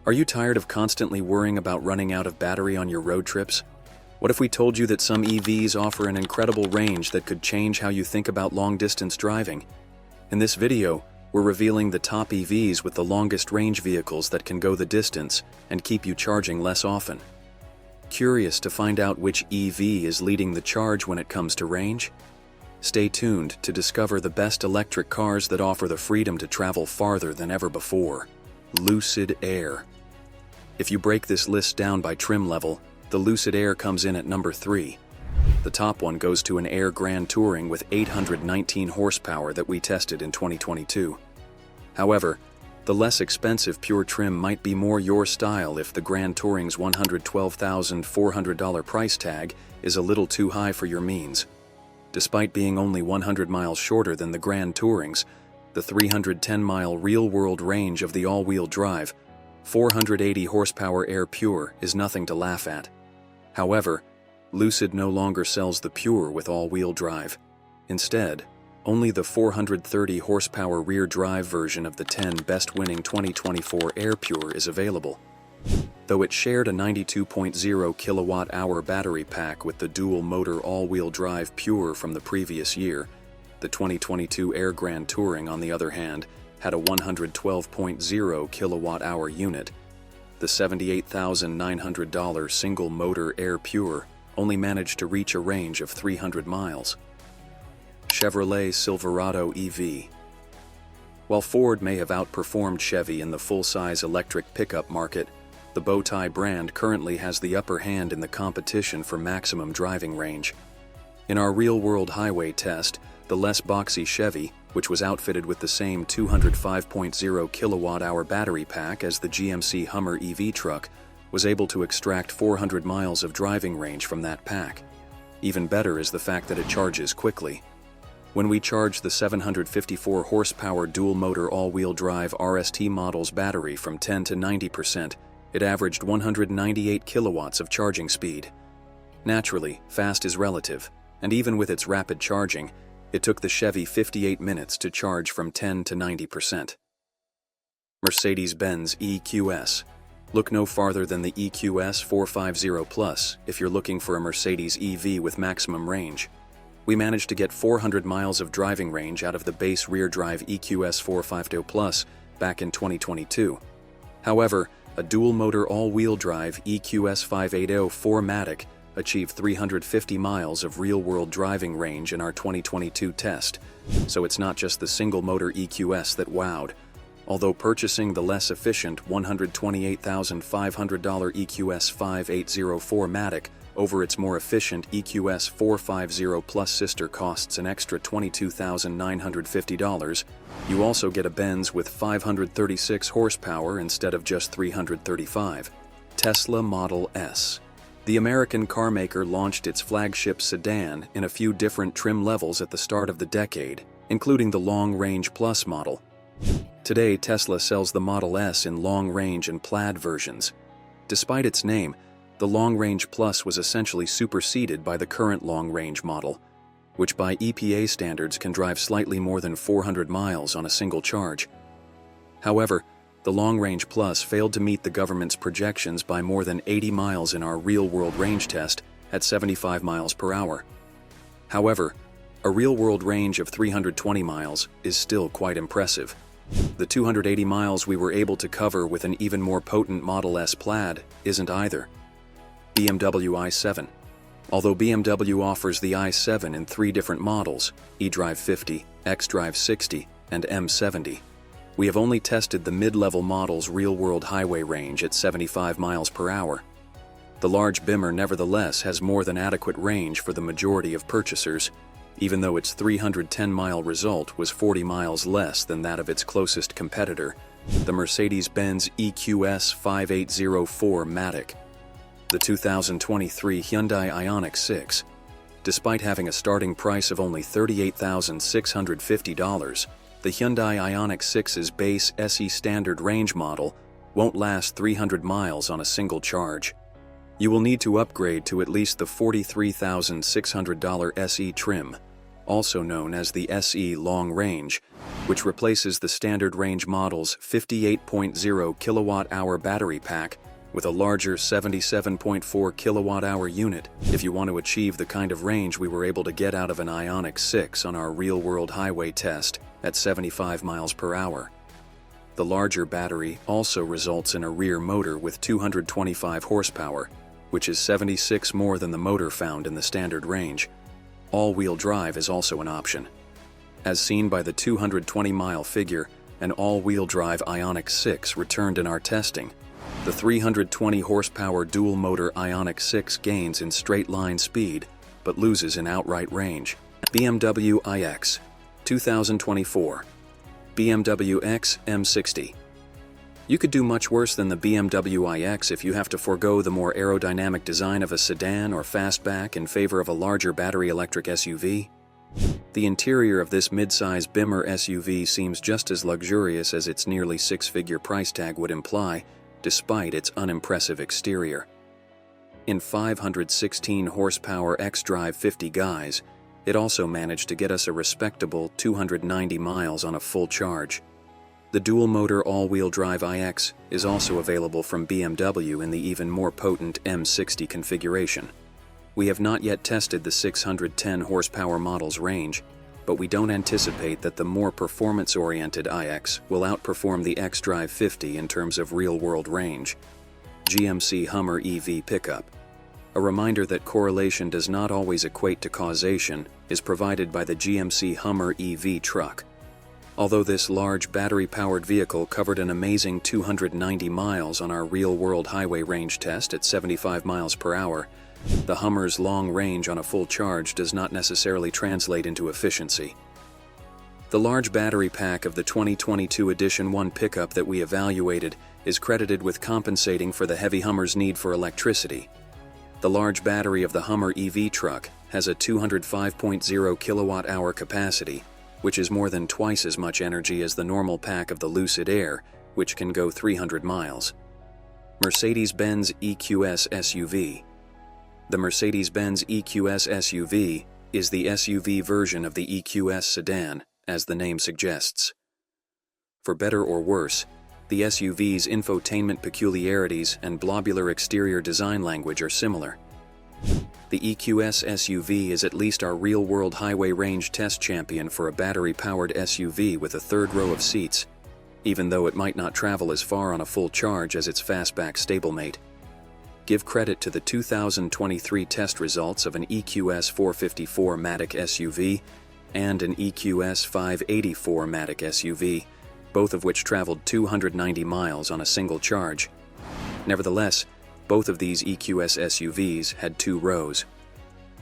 Are you tired of constantly worrying about running out of battery on your road trips? What if we told you that some EVs offer an incredible range that could change how you think about long-distance driving? In this video, we're revealing the top EVs with the longest range vehicles that can go the distance and keep you charging less often. Curious to find out which EV is leading the charge when it comes to range? Stay tuned to discover the best electric cars that offer the freedom to travel farther than ever before. Lucid Air. If you break this list down by trim level, the Lucid Air comes in at number 3. The top one goes to an Air Grand Touring with 819 horsepower that we tested in 2022. However, the less expensive pure trim might be more your style if the Grand Touring's $112,400 price tag is a little too high for your means. Despite being only 100 miles shorter than the Grand Tourings, the 310-mile real-world range of the all-wheel drive 480 horsepower Air Pure is nothing to laugh at. However, Lucid no longer sells the Pure with all-wheel drive. Instead, only the 430 horsepower rear drive version of the 10 best-winning 2024 Air Pure is available. Though it shared a 92.0 kilowatt-hour battery pack with the dual-motor all-wheel drive Pure from the previous year, the 2022 Air Grand Touring, on the other hand, had a 112.0 kilowatt-hour unit. The $78,900 single-motor Air Pure only managed to reach a range of 300 miles. Chevrolet Silverado EV. While Ford may have outperformed Chevy in the full-size electric pickup market, the Bowtie brand currently has the upper hand in the competition for maximum driving range. In our real-world highway test, the less boxy Chevy, which was outfitted with the same 205.0 kilowatt-hour battery pack as the GMC Hummer EV truck, was able to extract 400 miles of driving range from that pack. Even better is the fact that it charges quickly. When we charged the 754 horsepower dual-motor all-wheel drive RST model's battery from 10 to 90%, it averaged 198 kilowatts of charging speed. Naturally, fast is relative, and even with its rapid charging, it took the Chevy 58 minutes to charge from 10 to 90%. Mercedes-Benz EQS. Look no farther than the EQS 450 Plus if you're looking for a Mercedes EV with maximum range. We managed to get 400 miles of driving range out of the base rear-drive EQS 450 Plus back in 2022. However, a dual-motor all-wheel drive EQS 580 4MATIC achieved 350 miles of real-world driving range in our 2022 test, so it's not just the single-motor EQS that wowed. Although purchasing the less efficient $128,500 EQS 580 4MATIC over its more efficient EQS 450 Plus sister costs an extra $22,950, you also get a Benz with 536 horsepower instead of just 335. Tesla Model S. The American carmaker launched its flagship sedan in a few different trim levels at the start of the decade, including the Long Range Plus model. Today, Tesla sells the Model S in Long Range and Plaid versions. Despite its name, the Long Range Plus was essentially superseded by the current Long Range model, which by EPA standards can drive slightly more than 400 miles on a single charge. However, the Long Range Plus failed to meet the government's projections by more than 80 miles in our real-world range test at 75 miles per hour. However, a real-world range of 320 miles is still quite impressive. The 280 miles we were able to cover with an even more potent Model S Plaid isn't either. BMW i7. Although BMW offers the i7 in 3 different models, eDrive 50, xDrive 60, and M70, we have only tested the mid-level model's real-world highway range at 75 miles per hour. The large Beamer nevertheless has more than adequate range for the majority of purchasers, even though its 310-mile result was 40 miles less than that of its closest competitor, the Mercedes-Benz EQS 580 4MATIC. The 2023 Hyundai Ioniq 6. Despite having a starting price of only $38,650, the Hyundai Ioniq 6's base SE standard range model won't last 300 miles on a single charge. You will need to upgrade to at least the $43,600 SE trim. also known as the SE Long Range, which replaces the standard range model's 58.0 kilowatt-hour battery pack with a larger 77.4 kilowatt-hour unit if you want to achieve the kind of range we were able to get out of an Ioniq 6 on our real-world highway test at 75 miles per hour. The larger battery also results in a rear motor with 225 horsepower, which is 76 more than the motor found in the standard range. All-wheel drive is also an option. As seen by the 220-mile figure, an all-wheel drive Ioniq 6 returned in our testing. The 320 horsepower dual-motor Ioniq 6 gains in straight-line speed, but loses in outright range. BMW iX 2024 BMW X M60. You could do much worse than the BMW iX if you have to forego the more aerodynamic design of a sedan or fastback in favor of a larger battery electric SUV. The interior of this mid-size Bimmer SUV seems just as luxurious as its nearly six-figure price tag would imply, despite its unimpressive exterior. In 516 horsepower xDrive 50 guise, it also managed to get us a respectable 290 miles on a full charge. The dual-motor all-wheel drive iX is also available from BMW in the even more potent M60 configuration. We have not yet tested the 610 horsepower model's range, but we don't anticipate that the more performance-oriented iX will outperform the xDrive 50 in terms of real-world range. GMC Hummer EV pickup. A reminder that correlation does not always equate to causation is provided by the GMC Hummer EV truck. Although this large battery-powered vehicle covered an amazing 290 miles on our real-world highway range test at 75 miles per hour, the Hummer's long range on a full charge does not necessarily translate into efficiency. The large battery pack of the 2022 Edition 1 pickup that we evaluated is credited with compensating for the heavy Hummer's need for electricity. The large battery of the Hummer EV truck has a 205.0 kilowatt-hour capacity, which is more than twice as much energy as the normal pack of the Lucid Air, which can go 300 miles. Mercedes-Benz EQS SUV. The Mercedes-Benz EQS SUV is the SUV version of the EQS sedan, as the name suggests. For better or worse, the SUV's infotainment peculiarities and blobular exterior design language are similar. The EQS SUV is at least our real-world highway range test champion for a battery-powered SUV with a third row of seats, even though it might not travel as far on a full charge as its fastback stablemate. Give credit to the 2023 test results of an EQS 454 Matic SUV and an EQS 584 Matic SUV, both of which traveled 290 miles on a single charge. Nevertheless, both of these EQS SUVs had two rows.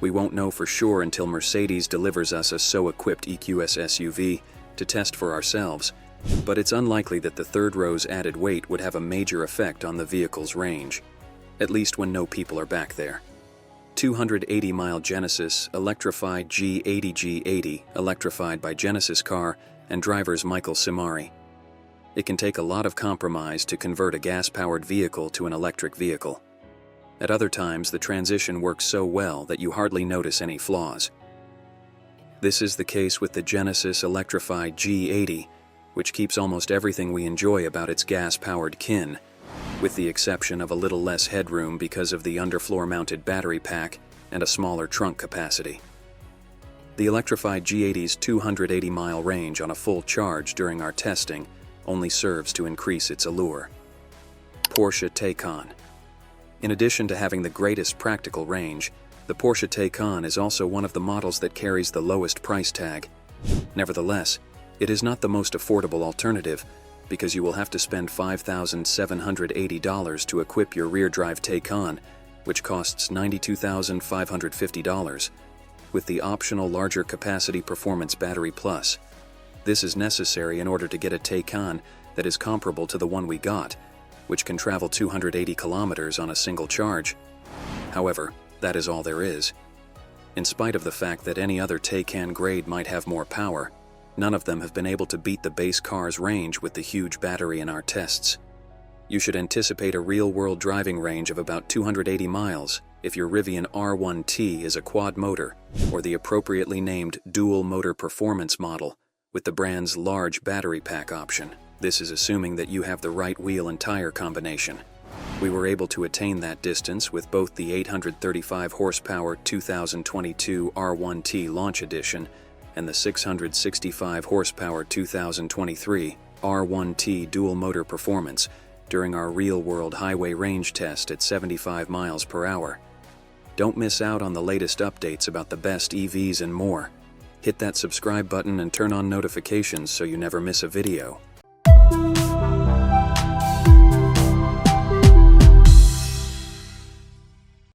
We won't know for sure until Mercedes delivers us a so-equipped EQS SUV to test for ourselves, but it's unlikely that the third row's added weight would have a major effect on the vehicle's range, at least when no people are back there. 280-mile Genesis electrified G80 electrified by Genesis car and drivers Michael Simari. It can take a lot of compromise to convert a gas-powered vehicle to an electric vehicle. At other times, the transition works so well that you hardly notice any flaws. This is the case with the Genesis electrified G80, which keeps almost everything we enjoy about its gas-powered kin, with the exception of a little less headroom because of the underfloor-mounted battery pack and a smaller trunk capacity. The electrified G80's 280-mile range on a full charge during our testing only serves to increase its allure. Porsche Taycan. In addition to having the greatest practical range, the Porsche Taycan is also one of the models that carries the lowest price tag. Nevertheless, it is not the most affordable alternative, because you will have to spend $5,780 to equip your rear-drive Taycan, which costs $92,550, with the optional larger capacity Performance Battery Plus. This is necessary in order to get a Taycan that is comparable to the one we got, which can travel 280 kilometers on a single charge. However, that is all there is. In spite of the fact that any other Taycan grade might have more power, none of them have been able to beat the base car's range with the huge battery in our tests. You should anticipate a real-world driving range of about 280 miles, if your Rivian R1T is a quad motor or the appropriately named dual motor performance model with the brand's large battery pack option. This is assuming that you have the right wheel and tire combination. We were able to attain that distance with both the 835 horsepower 2022 R1T Launch Edition and the 665 horsepower 2023 R1T Dual Motor Performance during our real-world highway range test at 75 miles per hour. Don't miss out on the latest updates about the best EVs and more. Hit that subscribe button and turn on notifications so you never miss a video.